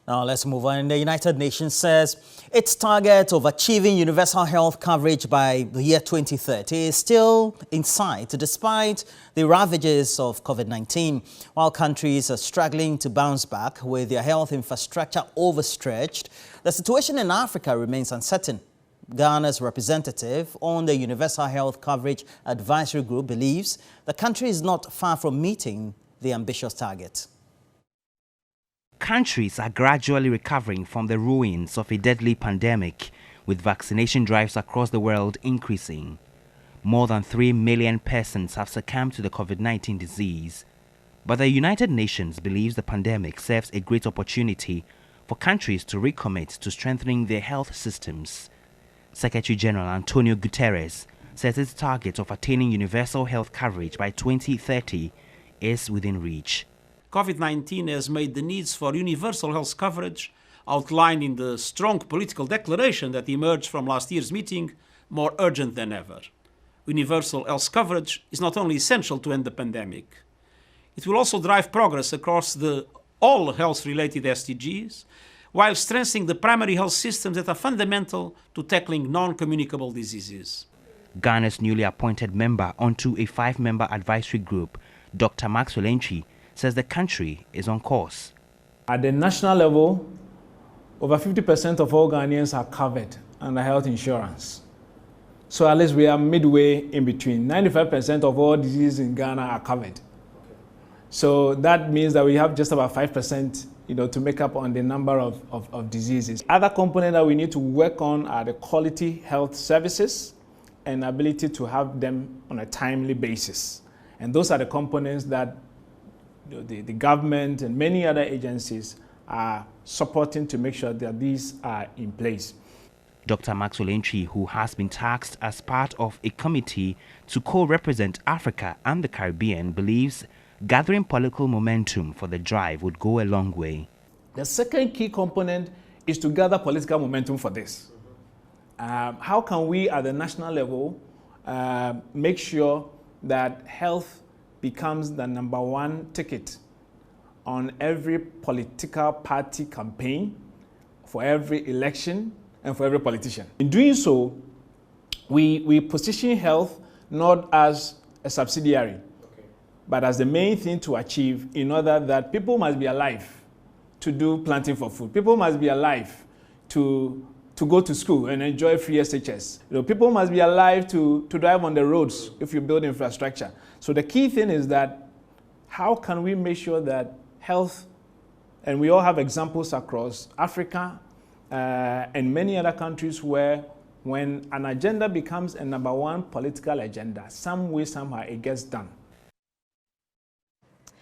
Now let's move on. The United Nations says its target of achieving universal health coverage by the year 2030 is still in sight despite the ravages of COVID-19. While countries are struggling to bounce back with their health infrastructure overstretched, the situation in Africa remains uncertain. Ghana's representative on the Universal Health Coverage Advisory Group believes the country is not far from meeting the ambitious target. Countries are gradually recovering from the ruins of a deadly pandemic, with vaccination drives across the world increasing. More than 3 million persons have succumbed to the COVID-19 disease. But the United Nations believes the pandemic serves a great opportunity for countries to recommit to strengthening their health systems. Secretary General Antonio Guterres says its target of attaining universal health coverage by 2030 is within reach. COVID-19 has made the needs for universal health coverage, outlined in the strong political declaration that emerged from last year's meeting, more urgent than ever. Universal health coverage is not only essential to end the pandemic, it will also drive progress across all health-related SDGs, while strengthening the primary health systems that are fundamental to tackling non-communicable diseases. Ghana's newly appointed member onto a 5-member advisory group, Dr. Maxwell Entry, says the country is on course. At the national level, over 50% of all Ghanaians are covered under health insurance. So at least we are midway in between. 95% of all diseases in Ghana are covered. So that means that we have just about 5%, to make up on the number of diseases. Other components that we need to work on are the quality health services and ability to have them on a timely basis. And those are the components that the government and many other agencies are supporting to make sure that these are in place. Dr. Maxwell Entry, who has been tasked as part of a committee to co-represent Africa and the Caribbean, believes gathering political momentum for the drive would go a long way. The second key component is to gather political momentum for this. How can we at the national level make sure that health becomes the #1 ticket on every political party campaign, for every election, and for every politician? In doing so, we position health not as a subsidiary, but as the main thing to achieve, in order that people must be alive to do planting for food. People must be alive to go to school and enjoy free SHS. People must be alive to drive on the roads if you build infrastructure. So the key thing is that how can we make sure that health, and we all have examples across Africa and many other countries where when an agenda becomes a #1 political agenda, some way, somehow it gets done.